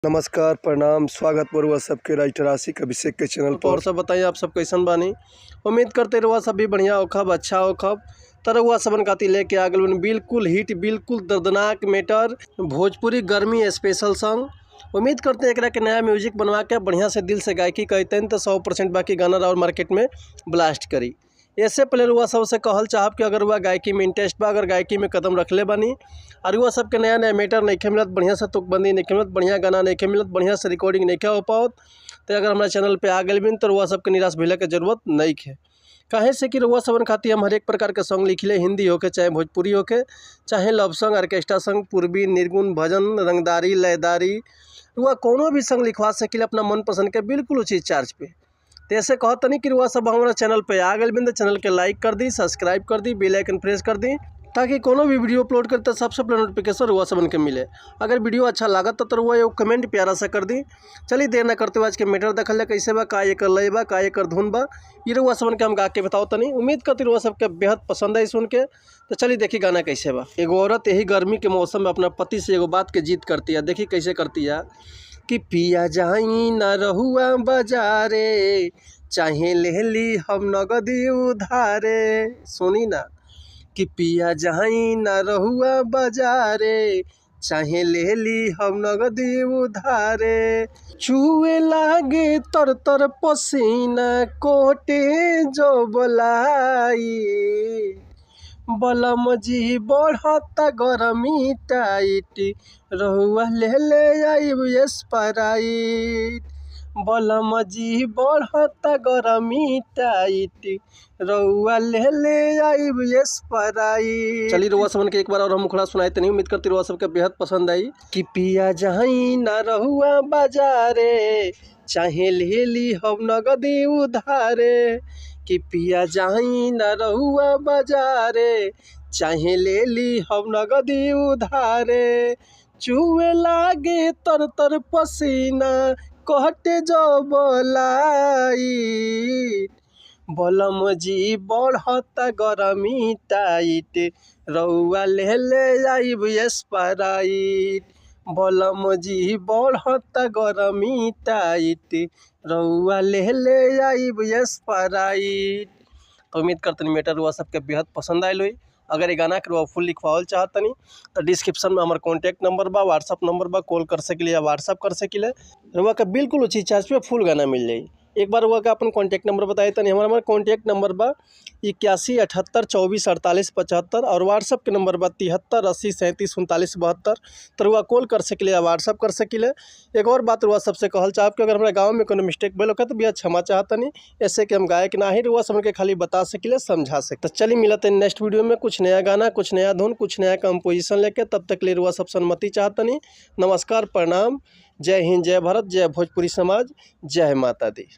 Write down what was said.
नमस्कार, प्रणाम, स्वागत बरुआ सबके राइटर आशिक अभिषेक के चैनल पर। और सब बताइए आप सब कैसन बानी। उम्मीद करते रहुआ सब भी बढ़िया होखब, अच्छा होखब। तरहुआ सबन खाती लेके आ गल बिल्कुल हिट, बिल्कुल दर्दनाक मैटर, भोजपुरी गर्मी स्पेशल सॉन्ग। उम्मीद करते हैं एकरा के नया म्यूजिक बनवा के बढ़िया से दिल से गायकी कहते हैं तो 100% बाकी गाना और मार्केट में ब्लास्ट करी। इससे पहले रुआ सबसे कहल चाहब कि अगर वह गायकी में इंटरेस्ट बा, अगर गायकी में कदम रखले बानी और वह सबके नया नया मैटर नहीं मिलत, बढ़िया से तुकबंदी नहीं मिलत, बढ़िया गाना नहीं मिलत, बढ़िया से रिकॉर्डिंग नहीं हो पाओत, तो अगर हमारे चैनल पे आ गए बिन तो रुआ सबके निराश भइले के जरूरत नहीं है। काहे से कि रुआ सबन खाती हम हर एक प्रकार के सॉन्ग लिखले, हिंदी होके चाहे भोजपुरी होके, चाहे लव सॉन्ग, ऑर्केस्ट्रा सॉन्ग, पूर्वी, निर्गुण, भजन, रंगदारी, लयदारी, रुआ कोनो भी सॉन्ग लिखवा सकिले अपना मनपसंद के बिल्कुल उचित चार्ज पे। तो ऐसे कहत नहीं कि रुआ सब हमारा चैनल पे आ गए बिन तो चैनल के लाइक कर दी, सब्सक्राइब कर दी, बेल आइकन प्रेस कर दी, ताकि कोनो भी वीडियो अपलोड करते सबसे पहले नोटिफिकेशन रुआ सबन के मिले। अगर वीडियो अच्छा लागत तो रुआ एगो कमेंट प्यारा सा कर दी। चलिए देर ना करते हुए आज के मैटर देखल जाए कैसे बा, का एकर लय बा, का एकर धुन बा, ये रुआ सबन के हम गा के बताओ तनी। उम्मीद करती रुआ सबके बेहद पसंद आई सुन के। तो चलिए देखिए गाना कैसे बा। एगो औरत यही गर्मी के मौसम में अपना पति से एगो बात के जीत करती है। देखिए कैसे करती है कि पिया जाई ना रहुआ बाजारे, चाहे ले ली हम नगदी उधारे। सुनी ना कि पिया जाई ना रहुआ बाजारे, चाहे ले ली हम नगदी उधारे। चुए लागे तर तर पसीना, कोटे जो बोलाई, बलम जी बढ़ता गरमी टाइट, रहुआ ले आइब स्प्राइट। बलम जी बढ़ता गरमी टाइट, रहुआ ले आइब स्प्राइट। चलिए रुआ सबन के एक बार और हम मुखड़ा सुनाए तो नहीं। उम्मीद करती रुआ सबके बेहद पसंद आई। कि पिया जाई ना रहुआ बाजारे, चाहे ले ली हम नगदी उधारे। कि पिया जाई ना रहुआ बाजारे, चाहे ले ली हम नगदी उधारे। चुए लागे तर तर पसीना, कहते जो बोलाई, बलम जी बढ़ता गरमी टाइट, रहुआ ले आइब स्प्राइट। बलम जी बढ़ता गरमी टाइट, रहुआ ले आइब स्प्राइट। तो उम्मीद करते मैटर रुआ सबके बेहद पसंद आयल हुई। अगर ये गाना के रुआ फुल लिखवाओल चाहतनी तो डिस्क्रिप्शन में हमारा कॉन्टैक्ट नंबर बा, व्हाट्सअप नंबर बा, कॉल कर सकिले या व्हाट्सअप कर सकिले। रुआ का बिल्कुल उचित चार्ज पे फुल गाना मिल जाई। एक बार हुआ का अपन कॉन्टैक्ट नंबर बताए तनी। हमारा कॉन्टैक्ट नंबर बा 81 78 24 48 75 और व्हाट्सअप के नंबर बा 73 80 37 39 72। तो रुआ कॉल कर सकिले या व्हाट्सअप कर सकिले। एक और बात रुआ सबसे कहल चाहब कि अगर हमारे गाँव में कोनो मिस्टेक भइल होगा तो भी क्षमा चाहतनी। ऐसे कि हम गायक ना ही रुआ सबके खाली बता सकिले, समझा सके। तो चलिए मिलते हैं नेक्स्ट वीडियो में कुछ नया गाना, कुछ नया धुन, कुछ नया कंपोजिशन लेके। तब तक लिए रुआ सब सन्मति चाहतनी। नमस्कार, प्रणाम, जय हिंद, जय भारत, जय भोजपुरी समाज, जय माता दी।